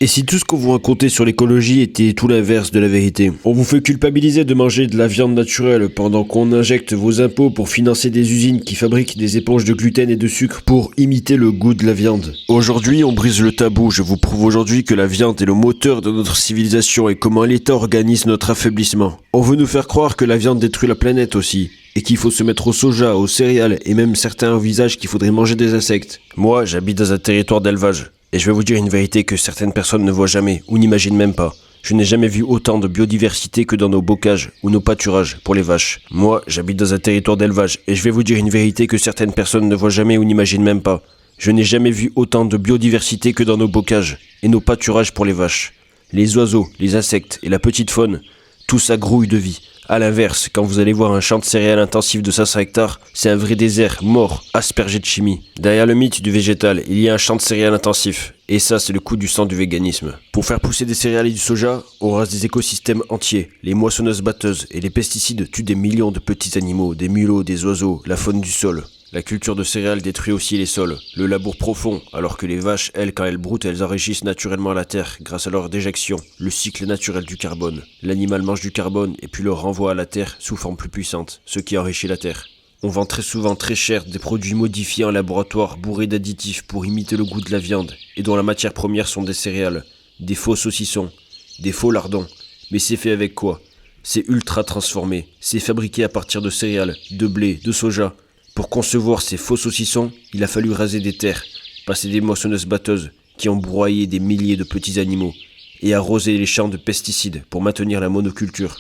Et si tout ce qu'on vous racontait sur l'écologie était tout l'inverse de la vérité? On vous fait culpabiliser de manger de la viande naturelle pendant qu'on injecte vos impôts pour financer des usines qui fabriquent des éponges de gluten et de sucre pour imiter le goût de la viande. Aujourd'hui, on brise le tabou. Je vous prouve aujourd'hui que la viande est le moteur de notre civilisation et comment l'État organise notre affaiblissement. On veut nous faire croire que la viande détruit la planète aussi. Et qu'il faut se mettre au soja, aux céréales, et même certains envisagent qu'il faudrait manger des insectes. Moi, j'habite dans un territoire d'élevage. Et je vais vous dire une vérité que certaines personnes ne voient jamais, ou n'imaginent même pas. Je n'ai jamais vu autant de biodiversité que dans nos bocages, ou nos pâturages, pour les vaches. Moi, j'habite dans un territoire d'élevage, et je vais vous dire une vérité que certaines personnes ne voient jamais ou n'imaginent même pas. Je n'ai jamais vu autant de biodiversité que dans nos bocages, et nos pâturages pour les vaches. Les oiseaux, les insectes et la petite faune, tout ça grouille de vie. A l'inverse, quand vous allez voir un champ de céréales intensif de 500 hectares, c'est un vrai désert, mort, aspergé de chimie. Derrière le mythe du végétal, il y a un champ de céréales intensif. Et ça, c'est le coup du sang du véganisme. Pour faire pousser des céréales et du soja, on rase des écosystèmes entiers. Les moissonneuses-batteuses et les pesticides tuent des millions de petits animaux, des mulots, des oiseaux, la faune du sol. La culture de céréales détruit aussi les sols, le labour profond, alors que les vaches, elles, quand elles broutent, elles enrichissent naturellement la terre grâce à leur déjection, le cycle naturel du carbone. L'animal mange du carbone et puis le renvoie à la terre sous forme plus puissante, ce qui enrichit la terre. On vend très souvent très cher des produits modifiés en laboratoire bourrés d'additifs pour imiter le goût de la viande et dont la matière première sont des céréales, des faux saucissons, des faux lardons. Mais c'est fait avec quoi? C'est ultra transformé, c'est fabriqué à partir de céréales, de blé, de soja. Pour concevoir ces faux saucissons, il a fallu raser des terres, passer des moissonneuses-batteuses qui ont broyé des milliers de petits animaux et arroser les champs de pesticides pour maintenir la monoculture.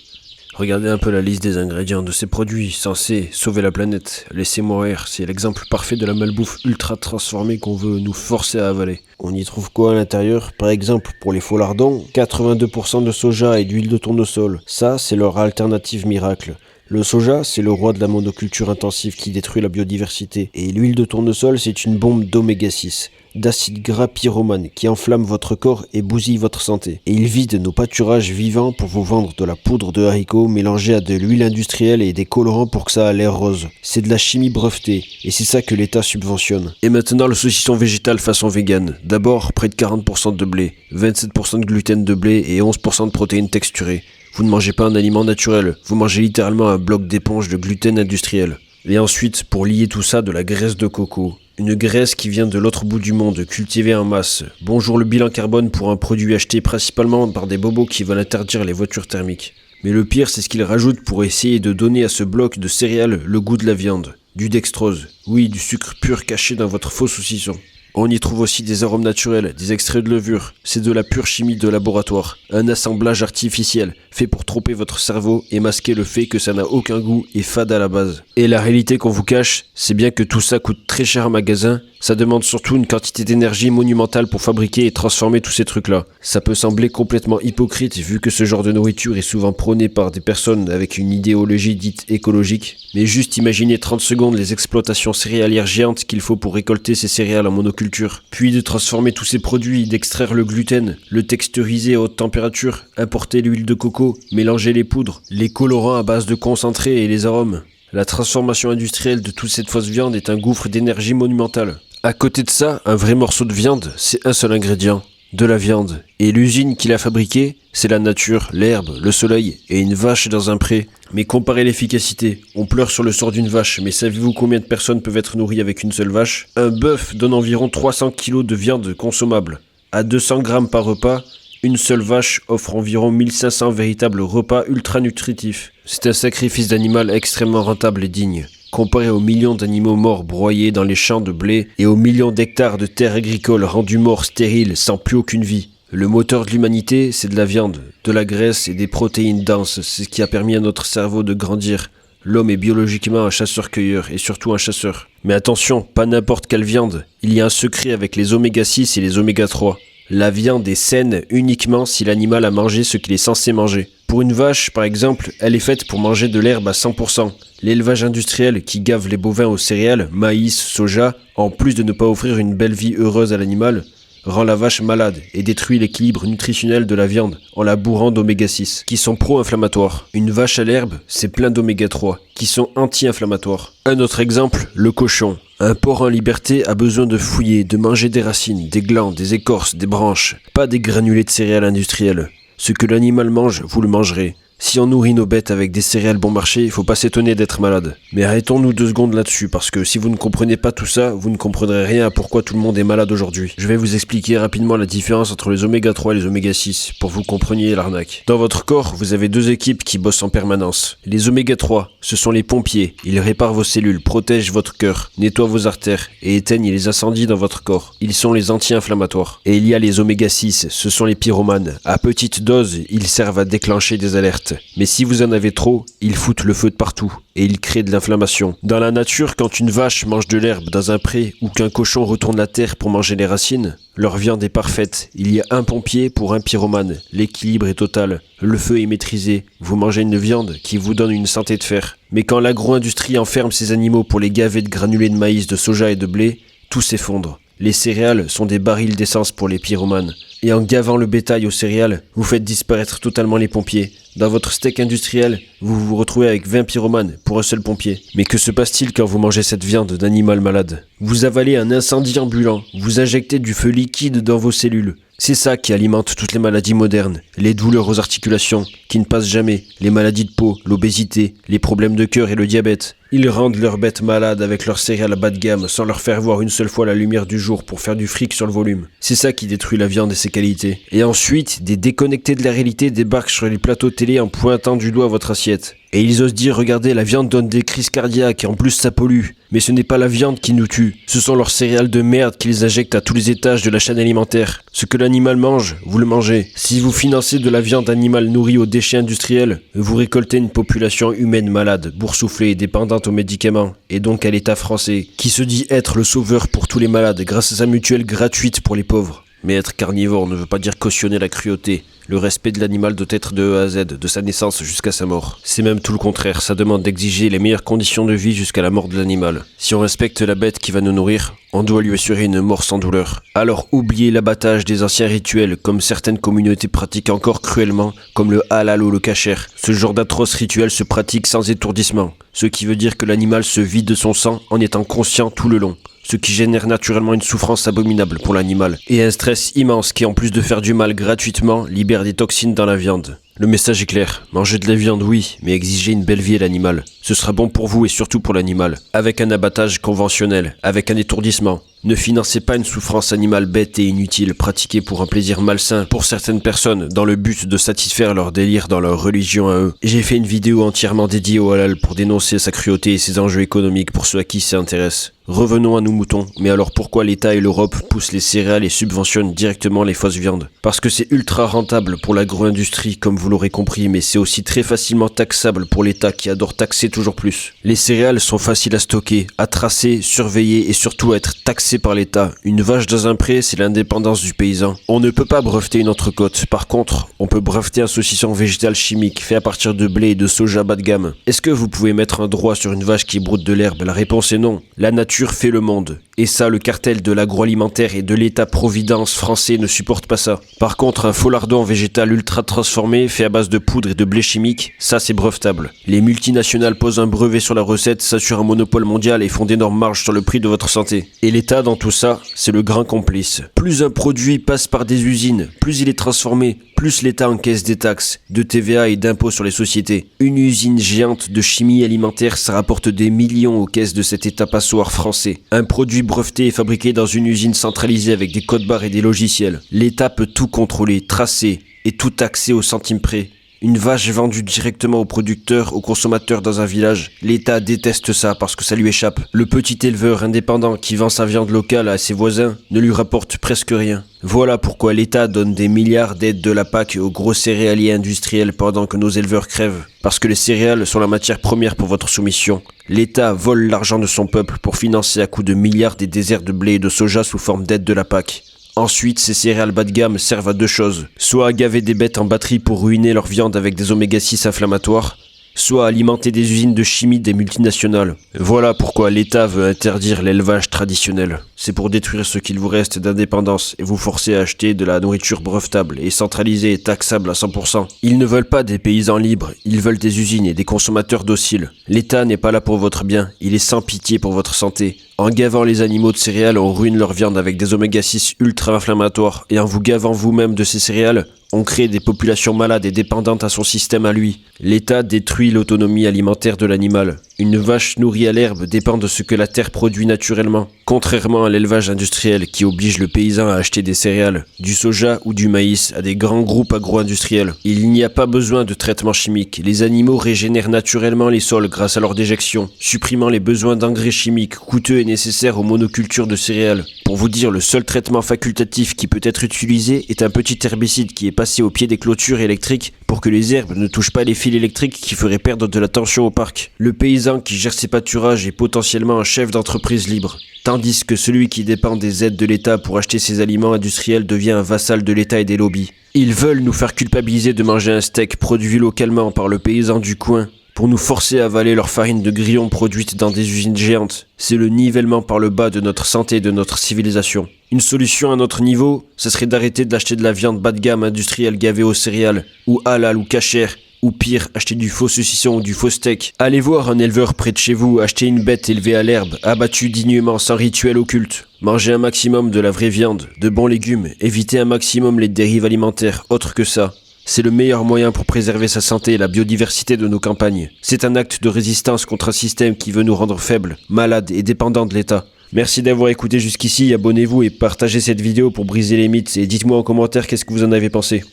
Regardez un peu la liste des ingrédients de ces produits censés sauver la planète, laisser mourir, c'est l'exemple parfait de la malbouffe ultra transformée qu'on veut nous forcer à avaler. On y trouve quoi à l'intérieur? Par exemple, pour les faux lardons, 82% de soja et d'huile de tournesol. Ça, c'est leur alternative miracle. Le soja, c'est le roi de la monoculture intensive qui détruit la biodiversité. Et l'huile de tournesol, c'est une bombe d'oméga 6, d'acide gras pyromane qui enflamme votre corps et bousille votre santé. Et ils vident nos pâturages vivants pour vous vendre de la poudre de haricots mélangée à de l'huile industrielle et des colorants pour que ça a l'air rose. C'est de la chimie brevetée et c'est ça que l'État subventionne. Et maintenant le saucisson végétal façon vegan. D'abord, près de 40% de blé, 27% de gluten de blé et 11% de protéines texturées. Vous ne mangez pas un aliment naturel, vous mangez littéralement un bloc d'éponge de gluten industriel. Et ensuite, pour lier tout ça, de la graisse de coco. Une graisse qui vient de l'autre bout du monde, cultivée en masse. Bonjour le bilan carbone pour un produit acheté principalement par des bobos qui veulent interdire les voitures thermiques. Mais le pire, c'est ce qu'ils rajoutent pour essayer de donner à ce bloc de céréales le goût de la viande. Du dextrose, oui, du sucre pur caché dans votre faux saucisson. On y trouve aussi des arômes naturels, des extraits de levure. C'est de la pure chimie de laboratoire. Un assemblage artificiel, fait pour tromper votre cerveau et masquer le fait que ça n'a aucun goût et fade à la base. Et la réalité qu'on vous cache, c'est bien que tout ça coûte très cher en magasin. Ça demande surtout une quantité d'énergie monumentale pour fabriquer et transformer tous ces trucs-là. Ça peut sembler complètement hypocrite vu que ce genre de nourriture est souvent prôné par des personnes avec une idéologie dite écologique. Mais juste imaginez 30 secondes les exploitations céréalières géantes qu'il faut pour récolter ces céréales en monoculture. Puis de transformer tous ces produits, d'extraire le gluten, le texturiser à haute température, importer l'huile de coco, mélanger les poudres, les colorants à base de concentré et les arômes. La transformation industrielle de toute cette fausse viande est un gouffre d'énergie monumental. À côté de ça, un vrai morceau de viande, c'est un seul ingrédient, de la viande. Et l'usine qui l'a fabriquée, c'est la nature, l'herbe, le soleil et une vache dans un pré. Mais comparez l'efficacité, on pleure sur le sort d'une vache, mais savez-vous combien de personnes peuvent être nourries avec une seule vache? Un bœuf donne environ 300 kg de viande consommable. À 200 grammes par repas, une seule vache offre environ 1500 véritables repas ultra nutritifs. C'est un sacrifice d'animal extrêmement rentable et digne. Comparé aux millions d'animaux morts broyés dans les champs de blé et aux millions d'hectares de terres agricoles rendues morts stériles sans plus aucune vie. Le moteur de l'humanité, c'est de la viande, de la graisse et des protéines denses. C'est ce qui a permis à notre cerveau de grandir. L'homme est biologiquement un chasseur-cueilleur et surtout un chasseur. Mais attention, pas n'importe quelle viande. Il y a un secret avec les oméga 6 et les oméga 3. La viande est saine uniquement si l'animal a mangé ce qu'il est censé manger. Pour une vache, par exemple, elle est faite pour manger de l'herbe à 100%. L'élevage industriel qui gave les bovins aux céréales, maïs, soja, en plus de ne pas offrir une belle vie heureuse à l'animal, rend la vache malade et détruit l'équilibre nutritionnel de la viande en la bourrant d'oméga 6, qui sont pro-inflammatoires. Une vache à l'herbe, c'est plein d'oméga 3, qui sont anti-inflammatoires. Un autre exemple, le cochon. Un porc en liberté a besoin de fouiller, de manger des racines, des glands, des écorces, des branches, pas des granulés de céréales industrielles. Ce que l'animal mange, vous le mangerez. Si on nourrit nos bêtes avec des céréales bon marché, il faut pas s'étonner d'être malade. Mais arrêtons-nous 2 secondes là-dessus, parce que si vous ne comprenez pas tout ça, vous ne comprendrez rien à pourquoi tout le monde est malade aujourd'hui. Je vais vous expliquer rapidement la différence entre les oméga 3 et les oméga 6, pour que vous compreniez l'arnaque. Dans votre corps, vous avez 2 équipes qui bossent en permanence. Les oméga 3, ce sont les pompiers. Ils réparent vos cellules, protègent votre cœur, nettoient vos artères et éteignent les incendies dans votre corps. Ils sont les anti-inflammatoires. Et il y a les oméga 6, ce sont les pyromanes. À petite dose, ils servent à déclencher des alertes. Mais si vous en avez trop, ils foutent le feu de partout et ils créent de l'inflammation. Dans la nature, quand une vache mange de l'herbe dans un pré ou qu'un cochon retourne la terre pour manger les racines, leur viande est parfaite. Il y a un pompier pour un pyromane. L'équilibre est total. Le feu est maîtrisé. Vous mangez une viande qui vous donne une santé de fer. Mais quand l'agro-industrie enferme ces animaux pour les gaver de granulés de maïs, de soja et de blé, tout s'effondre. Les céréales sont des barils d'essence pour les pyromanes. Et en gavant le bétail aux céréales, vous faites disparaître totalement les pompiers. Dans votre steak industriel, vous vous retrouvez avec 20 pyromanes pour un seul pompier. Mais que se passe-t-il quand vous mangez cette viande d'animal malade? Vous avalez un incendie ambulant, vous injectez du feu liquide dans vos cellules. C'est ça qui alimente toutes les maladies modernes, les douleurs aux articulations, qui ne passent jamais, les maladies de peau, l'obésité, les problèmes de cœur et le diabète. Ils rendent leurs bêtes malades avec leurs céréales bas de gamme sans leur faire voir une seule fois la lumière du jour pour faire du fric sur le volume. C'est ça qui détruit la viande et ses qualités. Et ensuite, des déconnectés de la réalité débarquent sur les plateaux télé en pointant du doigt votre assiette. Et ils osent dire, regardez, la viande donne des crises cardiaques et en plus ça pollue. Mais ce n'est pas la viande qui nous tue, ce sont leurs céréales de merde qu'ils injectent à tous les étages de la chaîne alimentaire. Ce que l'animal mange, vous le mangez. Si vous financez de la viande animale nourrie aux déchets industriels, vous récoltez une population humaine malade, boursouflée et dépendante aux médicaments, et donc à l'État français, qui se dit être le sauveur pour tous les malades grâce à sa mutuelle gratuite pour les pauvres. Mais être carnivore ne veut pas dire cautionner la cruauté. Le respect de l'animal doit être de E à Z, de sa naissance jusqu'à sa mort. C'est même tout le contraire, ça demande d'exiger les meilleures conditions de vie jusqu'à la mort de l'animal. Si on respecte la bête qui va nous nourrir, on doit lui assurer une mort sans douleur. Alors oubliez l'abattage des anciens rituels, comme certaines communautés pratiquent encore cruellement, comme le halal ou le kasher. Ce genre d'atroces rituels se pratique sans étourdissement, ce qui veut dire que l'animal se vide de son sang en étant conscient tout le long. Ce qui génère naturellement une souffrance abominable pour l'animal, et un stress immense qui, en plus de faire du mal gratuitement, libère des toxines dans la viande. Le message est clair, mangez de la viande oui, mais exigez une belle vie à l'animal. Ce sera bon pour vous et surtout pour l'animal, avec un abattage conventionnel, avec un étourdissement. Ne financez pas une souffrance animale bête et inutile pratiquée pour un plaisir malsain pour certaines personnes dans le but de satisfaire leur délire dans leur religion à eux. J'ai fait une vidéo entièrement dédiée au halal pour dénoncer sa cruauté et ses enjeux économiques pour ceux à qui ça intéresse. Revenons à nos moutons, mais alors pourquoi l'État et l'Europe poussent les céréales et subventionnent directement les fausses viandes? Parce que c'est ultra rentable pour l'agro-industrie comme vous l'aurez compris, mais c'est aussi très facilement taxable pour l'État qui adore taxer toujours plus. Les céréales sont faciles à stocker, à tracer, surveiller et surtout à être taxées par l'État. Une vache dans un pré, c'est l'indépendance du paysan. On ne peut pas breveter une entrecôte. Par contre, on peut breveter un saucisson végétal chimique fait à partir de blé et de soja bas de gamme. Est-ce que vous pouvez mettre un droit sur une vache qui broute de l'herbe? La réponse est non. La nature fait le monde. Et ça, le cartel de l'agroalimentaire et de l'État-providence français ne supporte pas ça. Par contre, un faux lardon végétal ultra transformé fait à base de poudre et de blé chimique, ça c'est brevetable. Les multinationales posent un brevet sur la recette, s'assurent un monopole mondial et font d'énormes marges sur le prix de votre santé. Et l'État dans tout ça, c'est le grand complice. Plus un produit passe par des usines, plus il est transformé, plus l'État encaisse des taxes, de TVA et d'impôts sur les sociétés. Une usine géante de chimie alimentaire, ça rapporte des millions aux caisses de cet État passoire français. Un produit breveté et fabriqué dans une usine centralisée avec des codes-barres et des logiciels. L'État peut tout contrôler, tracer et tout taxer au centime près. Une vache vendue directement au producteur, au consommateur dans un village, l'État déteste ça parce que ça lui échappe. Le petit éleveur indépendant qui vend sa viande locale à ses voisins ne lui rapporte presque rien. Voilà pourquoi l'État donne des milliards d'aides de la PAC aux gros céréaliers industriels pendant que nos éleveurs crèvent. Parce que les céréales sont la matière première pour votre soumission. L'État vole l'argent de son peuple pour financer à coups de milliards des déserts de blé et de soja sous forme d'aides de la PAC. Ensuite, ces céréales bas de gamme servent à deux choses. Soit à gaver des bêtes en batterie pour ruiner leur viande avec des oméga 6 inflammatoires, soit à alimenter des usines de chimie des multinationales. Voilà pourquoi l'État veut interdire l'élevage traditionnel. C'est pour détruire ce qu'il vous reste d'indépendance et vous forcer à acheter de la nourriture brevetable et centralisée et taxable à 100%. Ils ne veulent pas des paysans libres, ils veulent des usines et des consommateurs dociles. L'État n'est pas là pour votre bien, il est sans pitié pour votre santé. En gavant les animaux de céréales, on ruine leur viande avec des oméga 6 ultra inflammatoires, et en vous gavant vous-même de ces céréales, on crée des populations malades et dépendantes à son système à lui. L'État détruit l'autonomie alimentaire de l'animal. Une vache nourrie à l'herbe dépend de ce que la terre produit naturellement, contrairement à l'élevage industriel qui oblige le paysan à acheter des céréales, du soja ou du maïs à des grands groupes agro-industriels. Il n'y a pas besoin de traitement chimique. Les animaux régénèrent naturellement les sols grâce à leur déjection, supprimant les besoins d'engrais chimiques coûteux et nécessaires aux monocultures de céréales. Pour vous dire, le seul traitement facultatif qui peut être utilisé est un petit herbicide qui est passé au pied des clôtures électriques pour que les herbes ne touchent pas les fils électriques qui feraient perdre de la tension au parc. Le paysan qui gère ses pâturages est potentiellement un chef d'entreprise libre, tandis que celui qui dépend des aides de l'État pour acheter ses aliments industriels devient un vassal de l'État et des lobbies. Ils veulent nous faire culpabiliser de manger un steak produit localement par le paysan du coin, pour nous forcer à avaler leur farine de grillons produite dans des usines géantes. C'est le nivellement par le bas de notre santé et de notre civilisation. Une solution à notre niveau, ce serait d'arrêter d'acheter de la viande bas de gamme industrielle gavée aux céréales, ou halal ou cachère, ou pire, acheter du faux saucisson ou du faux steak. Allez voir un éleveur près de chez vous acheter une bête élevée à l'herbe, abattue dignement sans rituel occulte. Mangez un maximum de la vraie viande, de bons légumes, évitez un maximum les dérives alimentaires autres que ça. C'est le meilleur moyen pour préserver sa santé et la biodiversité de nos campagnes. C'est un acte de résistance contre un système qui veut nous rendre faibles, malades et dépendants de l'État. Merci d'avoir écouté jusqu'ici, abonnez-vous et partagez cette vidéo pour briser les mythes et dites-moi en commentaire qu'est-ce que vous en avez pensé.